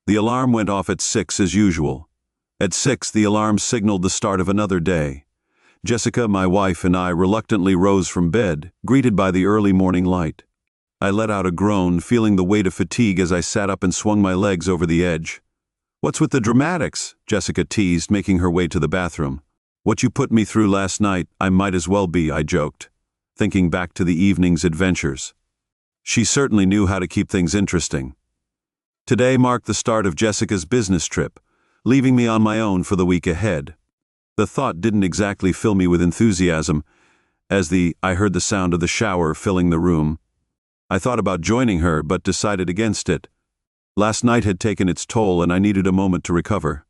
The alarm went off at 6 as usual. At 6, the alarm signaled the start of another day. Jessica, my wife, and I reluctantly rose from bed, greeted by the early morning light. I let out a groan, feeling the weight of fatigue as I sat up and swung my legs over the edge. "What's with the dramatics?" Jessica teased, making her way to the bathroom. "What you put me through last night, I might as well be," I joked, thinking back to the evening's adventures. She certainly knew how to keep things interesting. Today marked the start of Jessica's business trip, leaving me on my own for the week ahead. The thought didn't exactly fill me with enthusiasm, as I heard the sound of the shower filling the room. I thought about joining her, but decided against it. Last night had taken its toll, and I needed a moment to recover.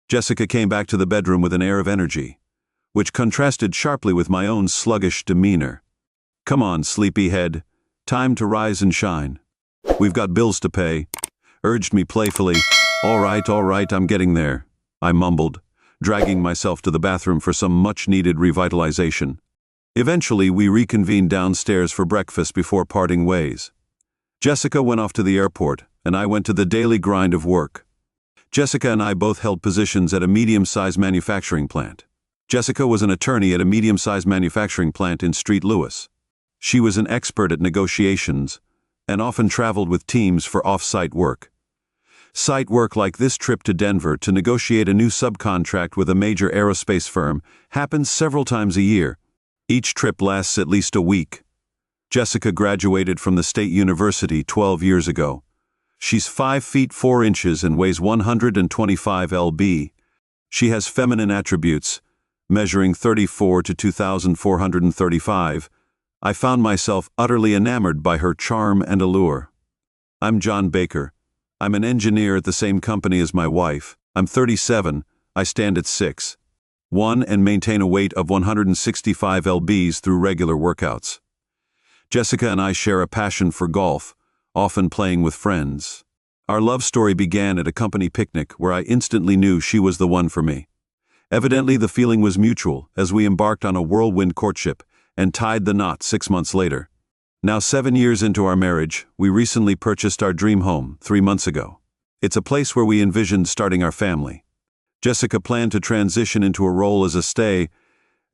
Jessica came back to the bedroom with an air of energy, which contrasted sharply with my own sluggish demeanor. "Come on, sleepyhead. Time to rise and shine. We've got bills to pay," urged me playfully. All right, I'm getting there," I mumbled, dragging myself to the bathroom for some much-needed revitalization. Eventually, we reconvened downstairs for breakfast before parting ways. Jessica went off to the airport, and I went to the daily grind of work. Jessica and I both held positions at a medium-sized manufacturing plant. Jessica was an attorney at a medium-sized manufacturing plant in St. Louis. She was an expert at negotiations and often traveled with teams for off-site work. Site work like this trip to Denver to negotiate a new subcontract with a major aerospace firm happens several times a year. Each trip lasts at least a week. Jessica graduated from the State University 12 years ago. She's 5 feet 4 inches and weighs 125 lb. She has feminine attributes, measuring 34 to 2,435. I found myself utterly enamored by her charm and allure. I'm John Baker. I'm an engineer at the same company as my wife. I'm 37. I stand at 6'1" and maintain a weight of 165 lbs through regular workouts. Jessica and I share a passion for golf, often playing with friends. Our love story began at a company picnic where I instantly knew she was the one for me. Evidently, the feeling was mutual as we embarked on a whirlwind courtship and tied the knot 6 months later. Now 7 years into our marriage, we recently purchased our dream home 3 months ago. It's a place where we envisioned starting our family. Jessica planned to transition into a role as a stay.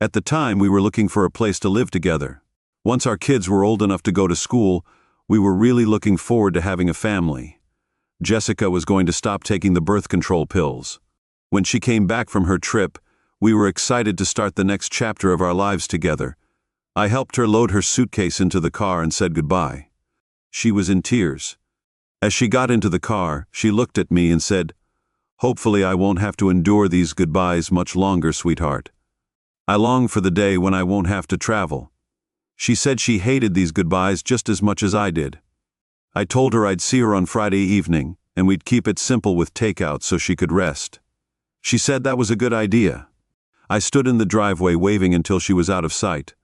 At the time, we were looking for a place to live together. Once our kids were old enough to go to school, we were really looking forward to having a family. Jessica was going to stop taking the birth control pills. When she came back from her trip, we were excited to start the next chapter of our lives together. I helped her load her suitcase into the car and said goodbye. She was in tears. As she got into the car, she looked at me and said, "Hopefully I won't have to endure these goodbyes much longer, sweetheart. I long for the day when I won't have to travel." She said she hated these goodbyes just as much as I did. I told her I'd see her on Friday evening, and we'd keep it simple with takeout so she could rest. She said that was a good idea. I stood in the driveway waving until she was out of sight.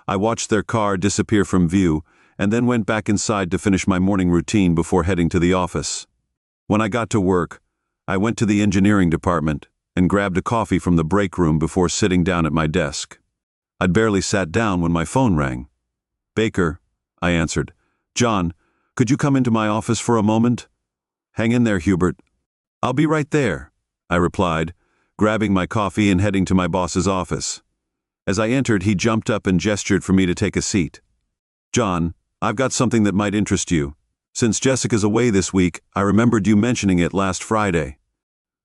I watched their car disappear from view, and then went back inside to finish my morning routine before heading to the office. When I got to work, I went to the engineering department and grabbed a coffee from the break room before sitting down at my desk. I'd barely sat down when my phone rang. "Baker," I answered. "John, could you come into my office for a moment?" "Hang in there, Hubert." "I'll be right there," I replied, grabbing my coffee and heading to my boss's office. As I entered, he jumped up and gestured for me to take a seat. "John, I've got something that might interest you. Since Jessica's away this week, I remembered you mentioning it last Friday.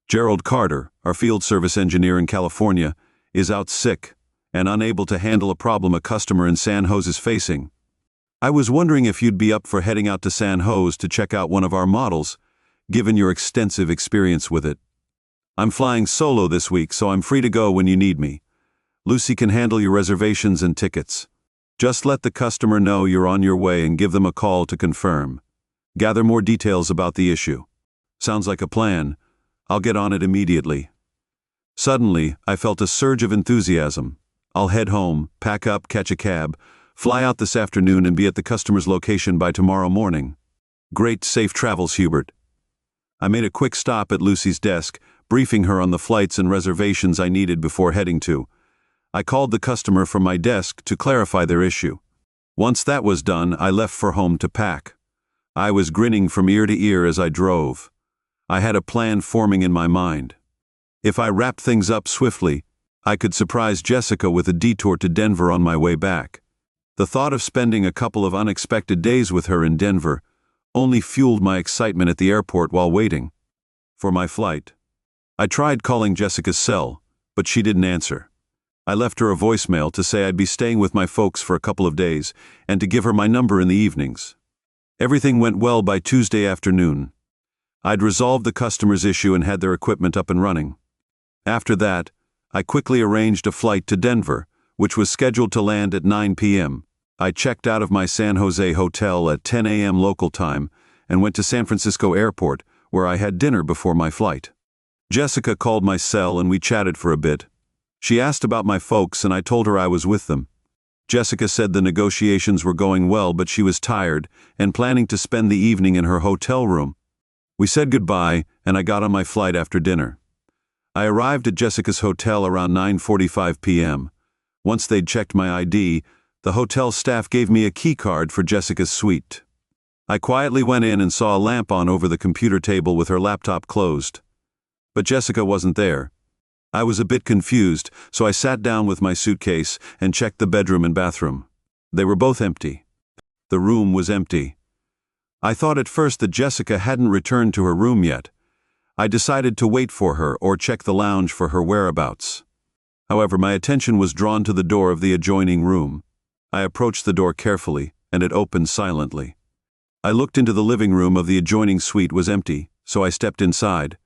Gerald Carter, our field service engineer in California, is out sick and unable to handle a problem a customer in San Jose is facing. I was wondering if you'd be up for heading out to San Jose to check out one of our models, given your extensive experience with it. I'm flying solo this week, so I'm free to go when you need me. Lucy can handle your reservations and tickets. Just let the customer know you're on your way and give them a call to confirm. Gather more details about the issue." "Sounds like a plan. I'll get on it immediately." Suddenly, I felt a surge of enthusiasm. I'll head home, pack up, catch a cab, fly out this afternoon and be at the customer's location by tomorrow morning. "Great, safe travels, Hubert." I made a quick stop at Lucy's desk, briefing her on the flights and reservations I needed before heading to. I called the customer from my desk to clarify their issue. Once that was done, I left for home to pack. I was grinning from ear to ear as I drove. I had a plan forming in my mind. If I wrapped things up swiftly, I could surprise Jessica with a detour to Denver on my way back. The thought of spending a couple of unexpected days with her in Denver only fueled my excitement at the airport while waiting for my flight. I tried calling Jessica's cell, but she didn't answer. I left her a voicemail to say I'd be staying with my folks for a couple of days and to give her my number in the evenings. Everything went well by Tuesday afternoon. I'd resolved the customer's issue and had their equipment up and running. After that, I quickly arranged a flight to Denver, which was scheduled to land at 9 p.m. I checked out of my San Jose hotel at 10 a.m. local time and went to San Francisco Airport, where I had dinner before my flight. Jessica called my cell and we chatted for a bit. She asked about my folks and I told her I was with them. Jessica said the negotiations were going well, but she was tired and planning to spend the evening in her hotel room. We said goodbye and I got on my flight after dinner. I arrived at Jessica's hotel around 9:45 p.m. Once they'd checked my ID, the hotel staff gave me a key card for Jessica's suite. I quietly went in and saw a lamp on over the computer table with her laptop closed. But Jessica wasn't there. I was a bit confused, so I sat down with my suitcase and checked the bedroom and bathroom. They were both empty. The room was empty. I thought at first that Jessica hadn't returned to her room yet. I decided to wait for her or check the lounge for her whereabouts. However, my attention was drawn to the door of the adjoining room. I approached the door carefully, and it opened silently. I looked into the living room of the adjoining suite was empty, so I stepped inside.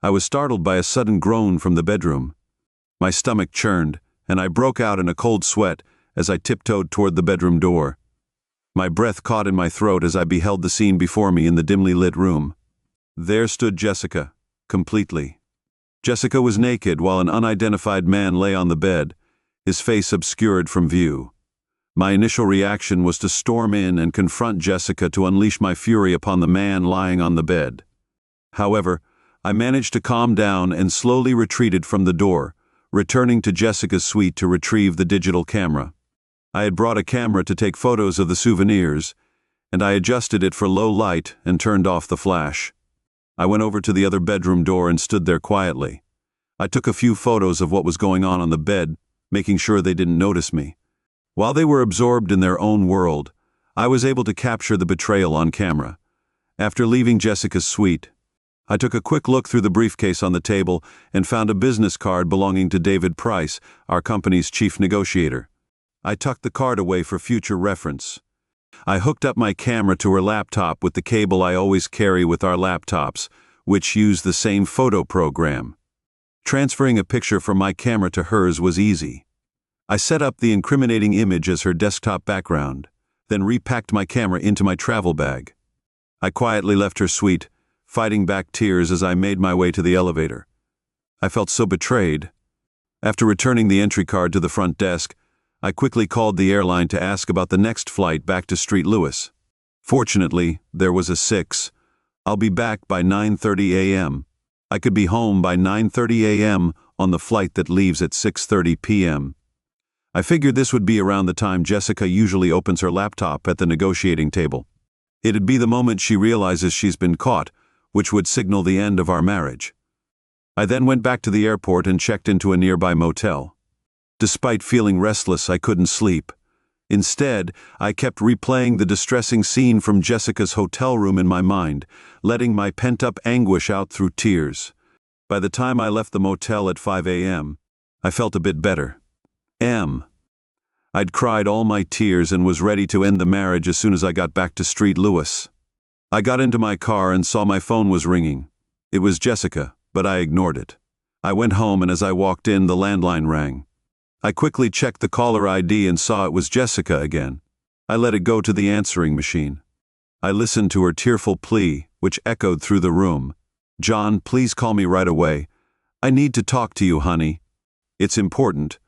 I was startled by a sudden groan from the bedroom. My stomach churned, and I broke out in a cold sweat as I tiptoed toward the bedroom door. My breath caught in my throat as I beheld the scene before me in the dimly lit room. There stood Jessica, completely. Jessica was naked while an unidentified man lay on the bed, his face obscured from view. My initial reaction was to storm in and confront Jessica to unleash my fury upon the man lying on the bed. However, I managed to calm down and slowly retreated from the door, returning to Jessica's suite to retrieve the digital camera. I had brought a camera to take photos of the souvenirs, and I adjusted it for low light and turned off the flash. I went over to the other bedroom door and stood there quietly. I took a few photos of what was going on the bed, making sure they didn't notice me. While they were absorbed in their own world, I was able to capture the betrayal on camera. After leaving Jessica's suite, I took a quick look through the briefcase on the table and found a business card belonging to David Price, our company's chief negotiator. I tucked the card away for future reference. I hooked up my camera to her laptop with the cable I always carry with our laptops, which use the same photo program. Transferring a picture from my camera to hers was easy. I set up the incriminating image as her desktop background, then repacked my camera into my travel bag. I quietly left her suite, fighting back tears as I made my way to the elevator. I felt so betrayed. After returning the entry card to the front desk, I quickly called the airline to ask about the next flight back to St. Louis. Fortunately, there was a 6. I'll be back by 9:30 a.m. I could be home by 9:30 a.m. on the flight that leaves at 6:30 p.m. I figured this would be around the time Jessica usually opens her laptop at the negotiating table. It'd be the moment she realizes she's been caught, which would signal the end of our marriage. I then went back to the airport and checked into a nearby motel. Despite feeling restless, I couldn't sleep. Instead, I kept replaying the distressing scene from Jessica's hotel room in my mind, letting my pent-up anguish out through tears. By the time I left the motel at 5 a.m., I felt a bit better. I'd cried all my tears and was ready to end the marriage as soon as I got back to St. Louis. I got into my car and saw my phone was ringing. It was Jessica, but I ignored it. I went home and as I walked in, the landline rang. I quickly checked the caller ID and saw it was Jessica again. I let it go to the answering machine. I listened to her tearful plea, which echoed through the room. "John, please call me right away. I need to talk to you, honey. It's important."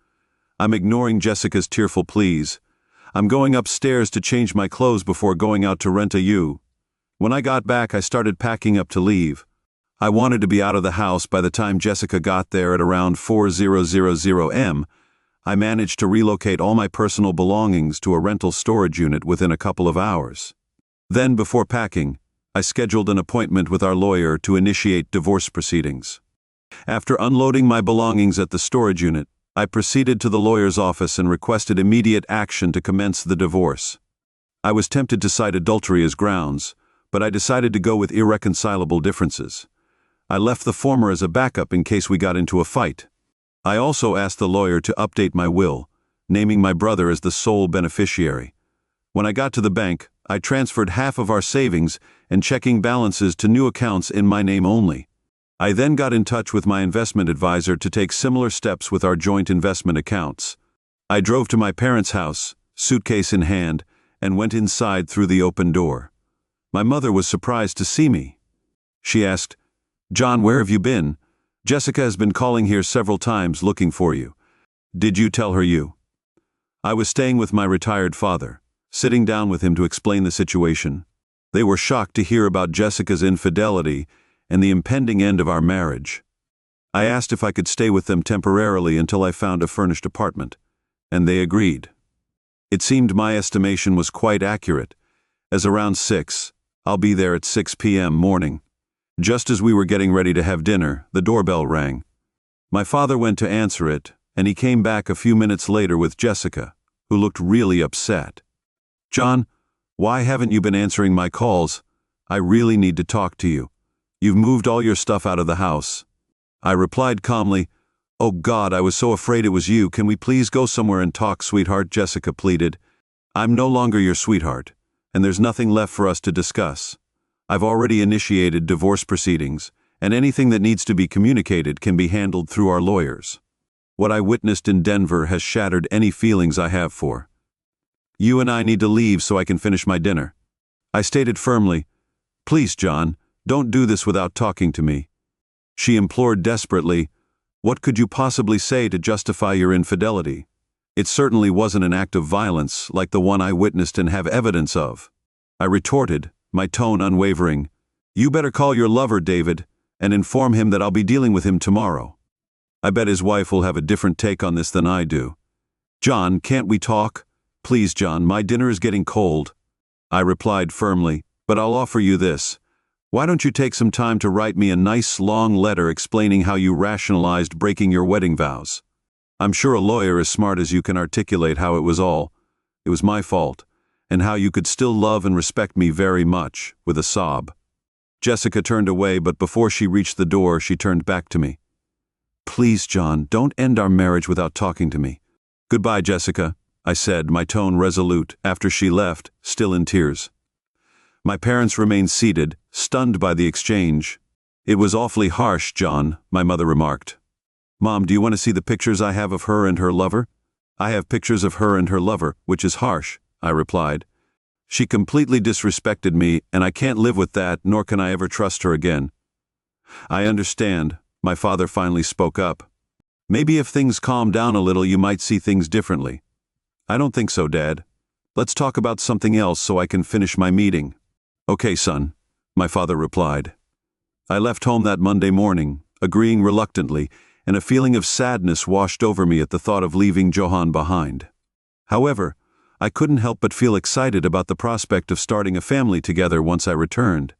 I'm ignoring Jessica's tearful pleas. I'm going upstairs to change my clothes before going out to rent a U. When I got back, I started packing up to leave. I wanted to be out of the house by the time Jessica got there at around 4:00 m. I managed to relocate all my personal belongings to a rental storage unit within a couple of hours. Then, before packing, I scheduled an appointment with our lawyer to initiate divorce proceedings. After unloading my belongings at the storage unit, I proceeded to the lawyer's office and requested immediate action to commence the divorce. I was tempted to cite adultery as grounds, but I decided to go with irreconcilable differences. I left the former as a backup in case we got into a fight. I also asked the lawyer to update my will, naming my brother as the sole beneficiary. When I got to the bank, I transferred half of our savings and checking balances to new accounts in my name only. I then got in touch with my investment advisor to take similar steps with our joint investment accounts. I drove to my parents' house, suitcase in hand, and went inside through the open door. My mother was surprised to see me. She asked, "John, where have you been? Jessica has been calling here several times looking for you. Did you tell her you?" I was staying with my retired father, sitting down with him to explain the situation. They were shocked to hear about Jessica's infidelity and the impending end of our marriage. I asked if I could stay with them temporarily until I found a furnished apartment, and they agreed. It seemed my estimation was quite accurate, as around 6, I'll be there at 6 p.m. morning. Just as we were getting ready to have dinner, the doorbell rang. My father went to answer it, and he came back a few minutes later with Jessica, who looked really upset. "John, why haven't you been answering my calls? I really need to talk to you. You've moved all your stuff out of the house." I replied calmly, "Oh God, I was so afraid it was you. Can we please go somewhere and talk, sweetheart?" Jessica pleaded. "I'm no longer your sweetheart, and there's nothing left for us to discuss. I've already initiated divorce proceedings, and anything that needs to be communicated can be handled through our lawyers. What I witnessed in Denver has shattered any feelings I have for you, and I need to leave so I can finish my dinner." I stated firmly, "Please, John, don't do this without talking to me." She implored desperately, "What could you possibly say to justify your infidelity? It certainly wasn't an act of violence like the one I witnessed and have evidence of." I retorted, my tone unwavering, "You better call your lover, David, and inform him that I'll be dealing with him tomorrow. I bet his wife will have a different take on this than I do." "John, can't we talk? Please, John, my dinner is getting cold." I replied firmly, "But I'll offer you this. Why don't you take some time to write me a nice long letter explaining how you rationalized breaking your wedding vows? I'm sure a lawyer as smart as you can articulate how it was my fault, and how you could still love and respect me very much," with a sob. Jessica turned away, but before she reached the door, she turned back to me. "Please, John, don't end our marriage without talking to me." "Goodbye, Jessica," I said, my tone resolute, after she left, still in tears. My parents remained seated, stunned by the exchange. "It was awfully harsh, John," my mother remarked. "Mom, do you want to see the pictures I have of her and her lover?" "I have pictures of her and her lover, which is harsh," I replied. "She completely disrespected me, and I can't live with that, nor can I ever trust her again." "I understand," my father finally spoke up. "Maybe if things calm down a little, you might see things differently." "I don't think so, Dad. Let's talk about something else so I can finish my meeting." "Okay, son," my father replied. I left home that Monday morning, agreeing reluctantly, and a feeling of sadness washed over me at the thought of leaving Johan behind. However, I couldn't help but feel excited about the prospect of starting a family together once I returned.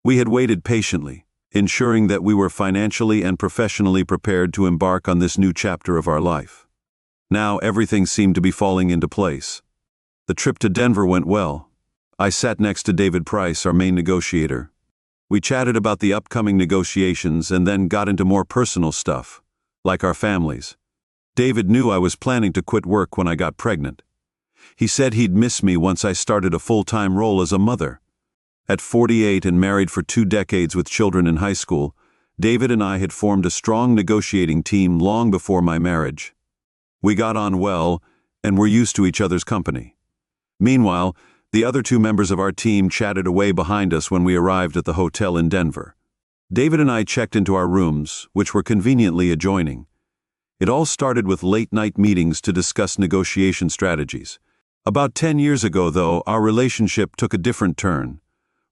We had waited patiently, ensuring that we were financially and professionally prepared to embark on this new chapter of our life. Now everything seemed to be falling into place. The trip to Denver went well. I sat next to David Price, our main negotiator. We chatted about the upcoming negotiations and then got into more personal stuff, like our families. David knew I was planning to quit work when I got pregnant. He said he'd miss me once I started a full-time role as a mother. At 48 and married for 2 decades with children in high school, David and I had formed a strong negotiating team long before my marriage. We got on well and were used to each other's company. Meanwhile, the other 2 members of our team chatted away behind us when we arrived at the hotel in Denver. David and I checked into our rooms, which were conveniently adjoining. It all started with late-night meetings to discuss negotiation strategies. About 10 years ago, though, our relationship took a different turn.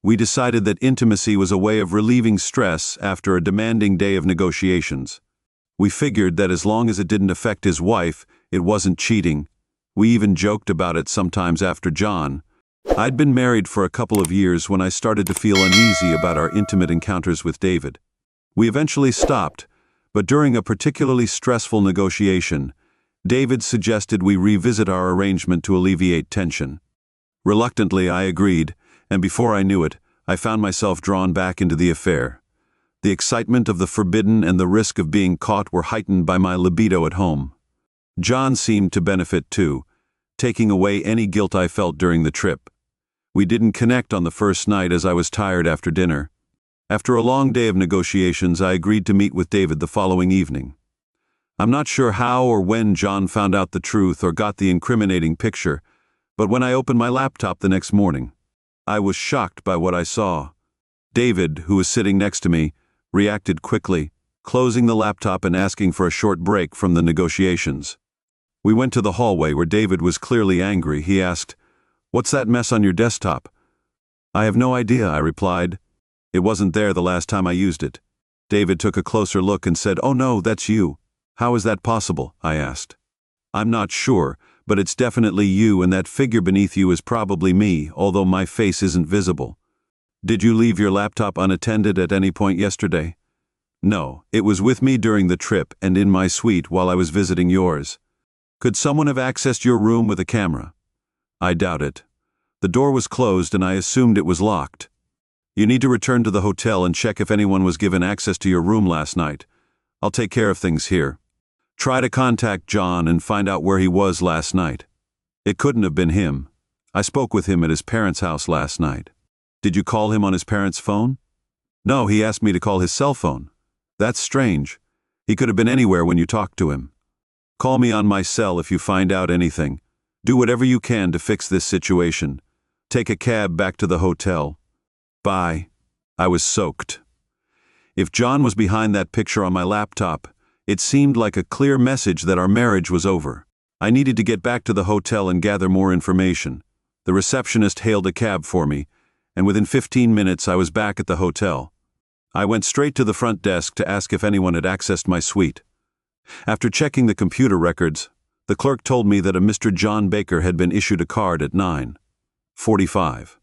We decided that intimacy was a way of relieving stress after a demanding day of negotiations. We figured that as long as it didn't affect his wife, it wasn't cheating. We even joked about it sometimes after John. I'd been married for a couple of years when I started to feel uneasy about our intimate encounters with David. We eventually stopped, but during a particularly stressful negotiation, David suggested we revisit our arrangement to alleviate tension. Reluctantly, I agreed, and before I knew it, I found myself drawn back into the affair. The excitement of the forbidden and the risk of being caught were heightened by my libido at home. John seemed to benefit too, taking away any guilt I felt during the trip. We didn't connect on the first night as I was tired after dinner. After a long day of negotiations, I agreed to meet with David the following evening. I'm not sure how or when John found out the truth or got the incriminating picture, but when I opened my laptop the next morning, I was shocked by what I saw. David, who was sitting next to me, reacted quickly, closing the laptop and asking for a short break from the negotiations. We went to the hallway where David was clearly angry. He asked, "What's that mess on your desktop?" "I have no idea," I replied. "It wasn't there the last time I used it." David took a closer look and said, "Oh no, that's you." "How is that possible?" I asked. "I'm not sure, but it's definitely you, and that figure beneath you is probably me, although my face isn't visible." "Did you leave your laptop unattended at any point yesterday?" "No, it was with me during the trip and in my suite while I was visiting yours." "Could someone have accessed your room with a camera?" "I doubt it. The door was closed and I assumed it was locked." "You need to return to the hotel and check if anyone was given access to your room last night. I'll take care of things here. Try to contact John and find out where he was last night. It couldn't have been him. I spoke with him at his parents' house last night." "Did you call him on his parents' phone?" "No, he asked me to call his cell phone." "That's strange. He could have been anywhere when you talked to him. Call me on my cell if you find out anything. Do whatever you can to fix this situation. Take a cab back to the hotel. Bye." I was soaked. If John was behind that picture on my laptop, it seemed like a clear message that our marriage was over. I needed to get back to the hotel and gather more information. The receptionist hailed a cab for me, and within 15 minutes I was back at the hotel. I went straight to the front desk to ask if anyone had accessed my suite. After checking the computer records, the clerk told me that a Mr. John Baker had been issued a card at 9:45.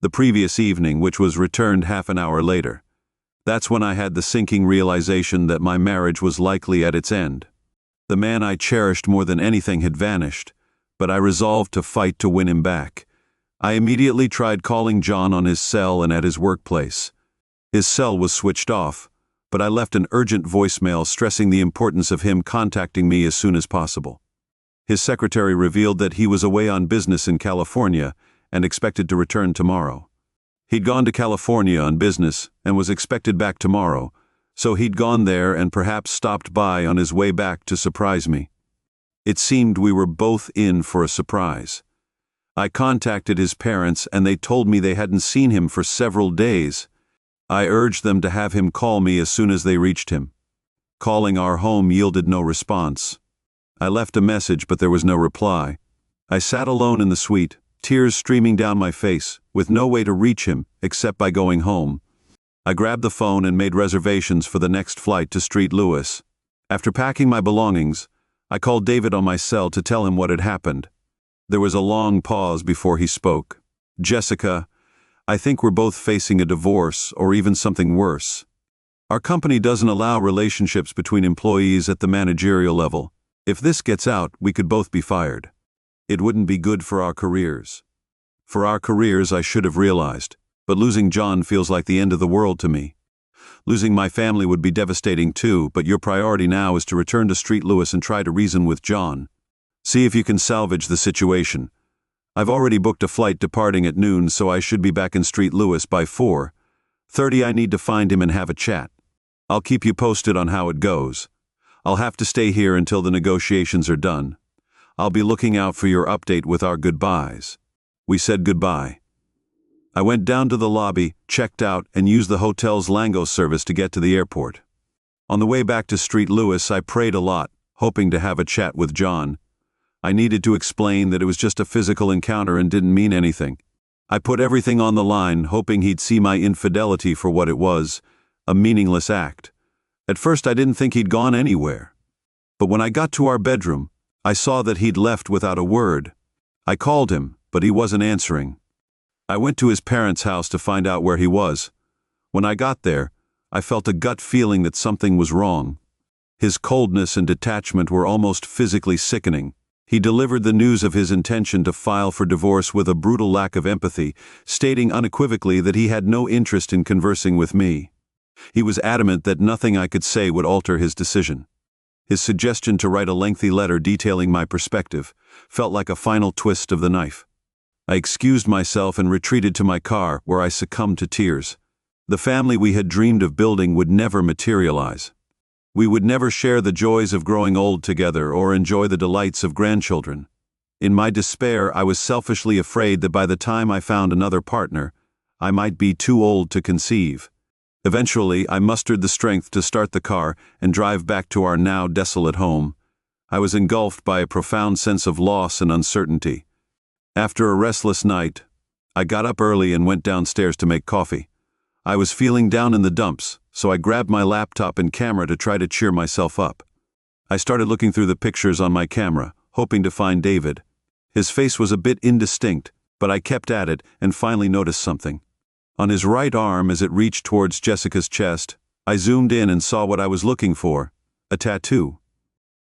The previous evening, which was returned half an hour later. That's when I had the sinking realization that my marriage was likely at its end. The man I cherished more than anything had vanished, but I resolved to fight to win him back. I immediately tried calling John on his cell and at his workplace. His cell was switched off, but I left an urgent voicemail stressing the importance of him contacting me as soon as possible. His secretary revealed that he was away on business in California and expected to return tomorrow. He'd gone to California on business and was expected back tomorrow, so he'd gone there and perhaps stopped by on his way back to surprise me. It seemed we were both in for a surprise. I contacted his parents and they told me they hadn't seen him for several days. I urged them to have him call me as soon as they reached him. Calling our home yielded no response. I left a message, but there was no reply. I sat alone in the suite, tears streaming down my face, with no way to reach him except by going home. I grabbed the phone and made reservations for the next flight to St. Louis. After packing my belongings, I called David on my cell to tell him what had happened. There was a long pause before he spoke. "Jessica, I think we're both facing a divorce or even something worse. Our company doesn't allow relationships between employees at the managerial level. If this gets out, we could both be fired. It wouldn't be good for our careers. For our careers, I should have realized, but losing John feels like the end of the world to me. Losing my family would be devastating too, but your priority now is to return to St. Louis and try to reason with John. See if you can salvage the situation. I've already booked a flight departing at noon, so I should be back in St. Louis by 4:30. I need to find him and have a chat. I'll keep you posted on how it goes. I'll have to stay here until the negotiations are done. I'll be looking out for your update with our goodbyes." We said goodbye. I went down to the lobby, checked out, and used the hotel's Lango service to get to the airport. On the way back to St. Louis, I prayed a lot, hoping to have a chat with John. I needed to explain that it was just a physical encounter and didn't mean anything. I put everything on the line, hoping he'd see my infidelity for what it was, a meaningless act. At first I didn't think he'd gone anywhere. But when I got to our bedroom, I saw that he'd left without a word. I called him, but he wasn't answering. I went to his parents' house to find out where he was. When I got there, I felt a gut feeling that something was wrong. His coldness and detachment were almost physically sickening. He delivered the news of his intention to file for divorce with a brutal lack of empathy, stating unequivocally that he had no interest in conversing with me. He was adamant that nothing I could say would alter his decision. His suggestion to write a lengthy letter detailing my perspective felt like a final twist of the knife. I excused myself and retreated to my car, where I succumbed to tears. The family we had dreamed of building would never materialize. We would never share the joys of growing old together or enjoy the delights of grandchildren. In my despair, I was selfishly afraid that by the time I found another partner, I might be too old to conceive. Eventually, I mustered the strength to start the car and drive back to our now desolate home. I was engulfed by a profound sense of loss and uncertainty. After a restless night, I got up early and went downstairs to make coffee. I was feeling down in the dumps, so I grabbed my laptop and camera to try to cheer myself up. I started looking through the pictures on my camera, hoping to find David. His face was a bit indistinct, but I kept at it and finally noticed something. On his right arm, as it reached towards Jessica's chest, I zoomed in and saw what I was looking for, a tattoo.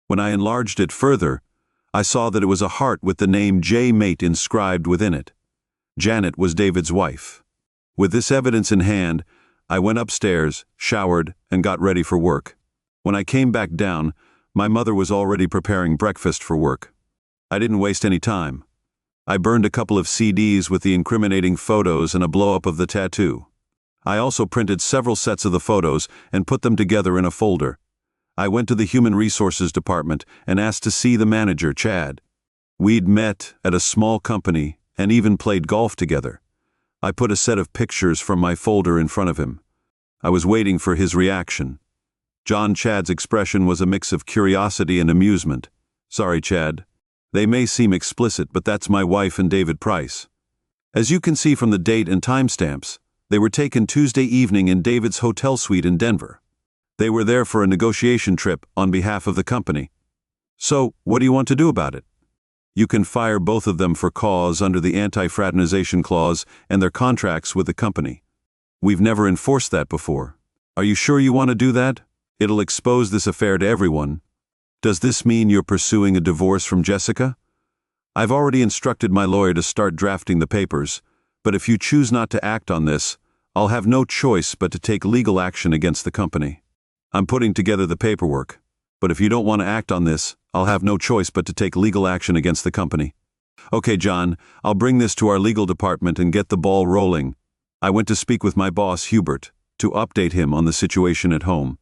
When I enlarged it further, I saw that it was a heart with the name J Mate inscribed within it. Janet was David's wife. With this evidence in hand, I went upstairs, showered, and got ready for work. When I came back down, my mother was already preparing breakfast for work. I didn't waste any time. I burned a couple of CDs with the incriminating photos and a blow-up of the tattoo. I also printed several sets of the photos and put them together in a folder. I went to the Human Resources Department and asked to see the manager, Chad. We'd met at a small company and even played golf together. I put a set of pictures from my folder in front of him. I was waiting for his reaction. Chad's expression was a mix of curiosity and amusement. Sorry, Chad. They may seem explicit, but that's my wife and David Price. As you can see from the date and timestamps, they were taken Tuesday evening in David's hotel suite in Denver. They were there for a negotiation trip on behalf of the company. So, what do you want to do about it? You can fire both of them for cause under the anti-fraternization clause and their contracts with the company. We've never enforced that before. Are you sure you want to do that? It'll expose this affair to everyone. Does this mean you're pursuing a divorce from Jessica? I've already instructed my lawyer to start drafting the papers, but if you choose not to act on this, I'll have no choice but to take legal action against the company. I'm putting together the paperwork, but if you don't want to act on this, I'll have no choice but to take legal action against the company. Okay, John, I'll bring this to our legal department and get the ball rolling. I went to speak with my boss, Hubert, to update him on the situation at home.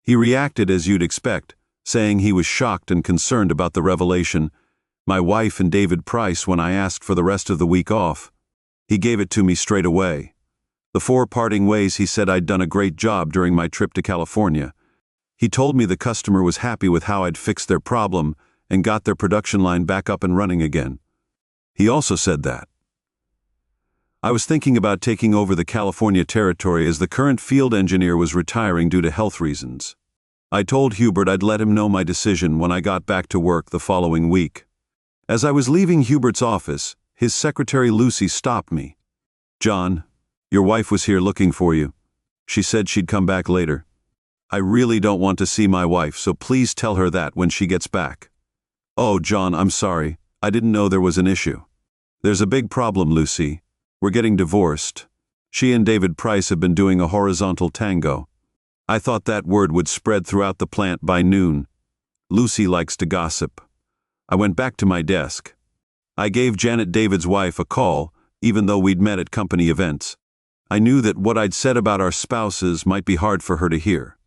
He reacted as you'd expect, saying he was shocked and concerned about the revelation, my wife and David Price, when I asked for the rest of the week off. He gave it to me straight away. The 4 parting ways, he said I'd done a great job during my trip to California. He told me the customer was happy with how I'd fixed their problem and got their production line back up and running again. He also said that I was thinking about taking over the California territory as the current field engineer was retiring due to health reasons. I told Hubert I'd let him know my decision when I got back to work the following week. As I was leaving Hubert's office, his secretary Lucy stopped me. John, your wife was here looking for you. She said she'd come back later. I really don't want to see my wife, so please tell her that when she gets back. Oh, John, I'm sorry. I didn't know there was an issue. There's a big problem, Lucy. We're getting divorced. She and David Price have been doing a horizontal tango. I thought that word would spread throughout the plant by noon. Lucy likes to gossip. I went back to my desk. I gave Janet, David's wife, a call, even though we'd met at company events. I knew that what I'd said about our spouses might be hard for her to hear.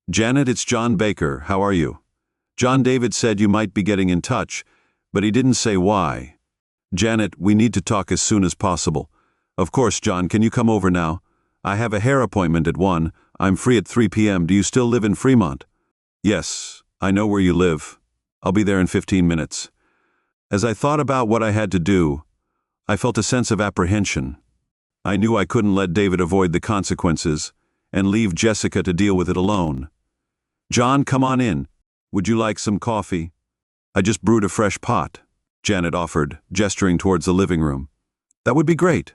Janet, it's John Baker. How are you? John, David said you might be getting in touch, but he didn't say why. Janet, we need to talk as soon as possible. Of course, John, can you come over now? I have a hair appointment at 1. I'm free at 3 p.m. Do you still live in Fremont? Yes, I know where you live. I'll be there in 15 minutes. As I thought about what I had to do, I felt a sense of apprehension. I knew I couldn't let David avoid the consequences and leave Jessica to deal with it alone. John, come on in. Would you like some coffee? I just brewed a fresh pot, Janet offered, gesturing towards the living room. That would be great.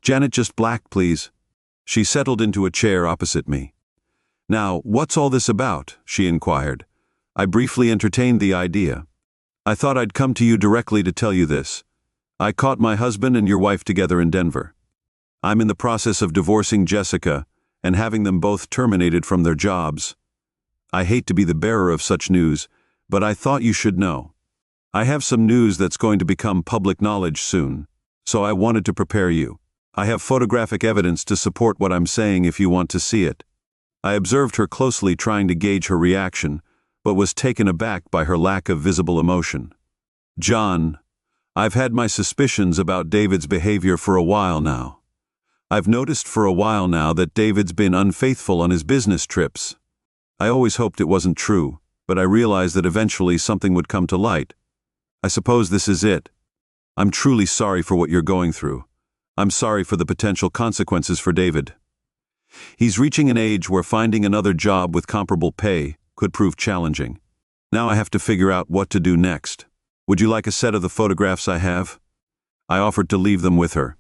Janet, just black, please. She settled into a chair opposite me. Now, what's all this about? She inquired. I briefly entertained the idea. I thought I'd come to you directly to tell you this. I caught my husband and your wife together in Denver. I'm in the process of divorcing Jessica and having them both terminated from their jobs. I hate to be the bearer of such news, but I thought you should know. I have some news that's going to become public knowledge soon, so I wanted to prepare you. I have photographic evidence to support what I'm saying if you want to see it. I observed her closely, trying to gauge her reaction, but was taken aback by her lack of visible emotion. John, I've had my suspicions about David's behavior for a while now. I've noticed for a while now that David's been unfaithful on his business trips. I always hoped it wasn't true, but I realized that eventually something would come to light. I suppose this is it. I'm truly sorry for what you're going through. I'm sorry for the potential consequences for David. He's reaching an age where finding another job with comparable pay could prove challenging. Now I have to figure out what to do next. Would you like a set of the photographs I have? I offered to leave them with her.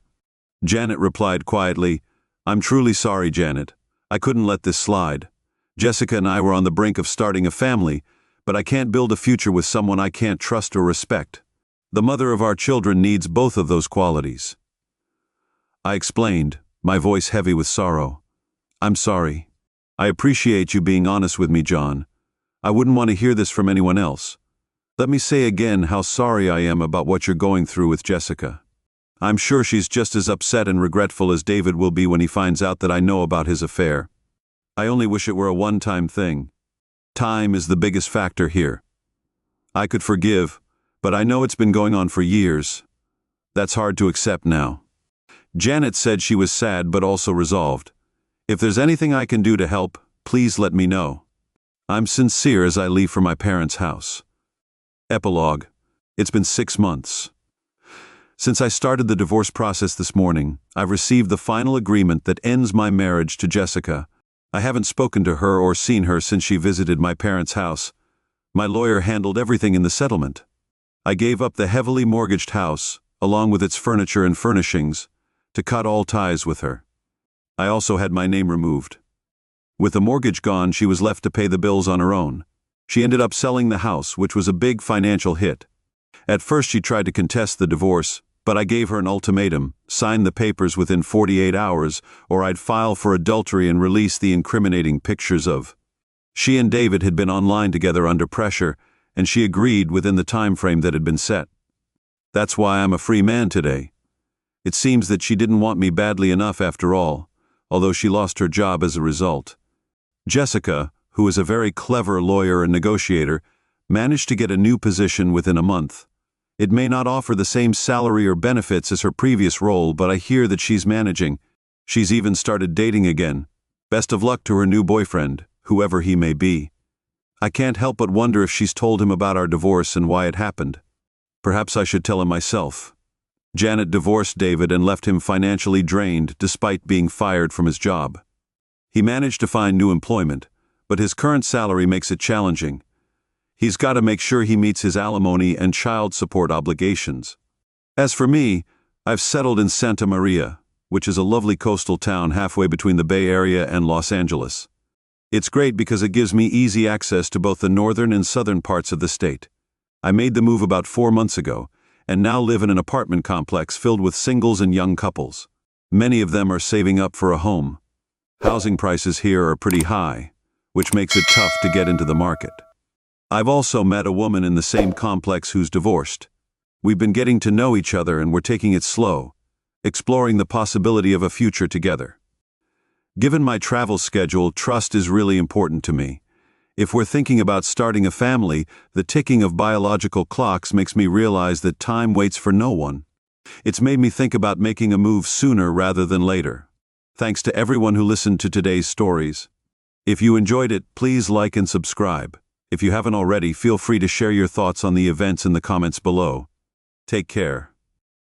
Janet replied quietly, I'm truly sorry, Janet. I couldn't let this slide. Jessica and I were on the brink of starting a family, but I can't build a future with someone I can't trust or respect. The mother of our children needs both of those qualities. I explained, my voice heavy with sorrow. I'm sorry. I appreciate you being honest with me, John. I wouldn't want to hear this from anyone else. Let me say again how sorry I am about what you're going through with Jessica. I'm sure she's just as upset and regretful as David will be when he finds out that I know about his affair. I only wish it were a one-time thing. Time is the biggest factor here. I could forgive, but I know it's been going on for years. That's hard to accept now. Janet said she was sad but also resolved. If there's anything I can do to help, please let me know. I'm sincere as I leave for my parents' house. Epilogue. It's been 6 months. Since I started the divorce process this morning, I've received the final agreement that ends my marriage to Jessica. I haven't spoken to her or seen her since she visited my parents' house. My lawyer handled everything in the settlement. I gave up the heavily mortgaged house, along with its furniture and furnishings, to cut all ties with her. I also had my name removed. With the mortgage gone, she was left to pay the bills on her own. She ended up selling the house, which was a big financial hit. At first she tried to contest the divorce, but I gave her an ultimatum: sign the papers within 48 hours, or I'd file for adultery and release the incriminating pictures of. She and David had been online together under pressure, and she agreed within the time frame that had been set. That's why I'm a free man today. It seems that she didn't want me badly enough after all, although she lost her job as a result. Jessica, who is a very clever lawyer and negotiator, managed to get a new position within a month. It may not offer the same salary or benefits as her previous role, but I hear that she's managing. She's even started dating again. Best of luck to her new boyfriend, whoever he may be. I can't help but wonder if she's told him about our divorce and why it happened. Perhaps I should tell him myself. Janet divorced David and left him financially drained despite being fired from his job. He managed to find new employment, but his current salary makes it challenging. He's got to make sure he meets his alimony and child support obligations. As for me, I've settled in Santa Maria, which is a lovely coastal town halfway between the Bay Area and Los Angeles. It's great because it gives me easy access to both the northern and southern parts of the state. I made the move about 4 months ago, and now live in an apartment complex filled with singles and young couples. Many of them are saving up for a home. Housing prices here are pretty high, which makes it tough to get into the market. I've also met a woman in the same complex who's divorced. We've been getting to know each other and we're taking it slow, exploring the possibility of a future together. Given my travel schedule, trust is really important to me. If we're thinking about starting a family, the ticking of biological clocks makes me realize that time waits for no one. It's made me think about making a move sooner rather than later. Thanks to everyone who listened to today's stories. If you enjoyed it, please like and subscribe. If you haven't already, feel free to share your thoughts on the events in the comments below. Take care.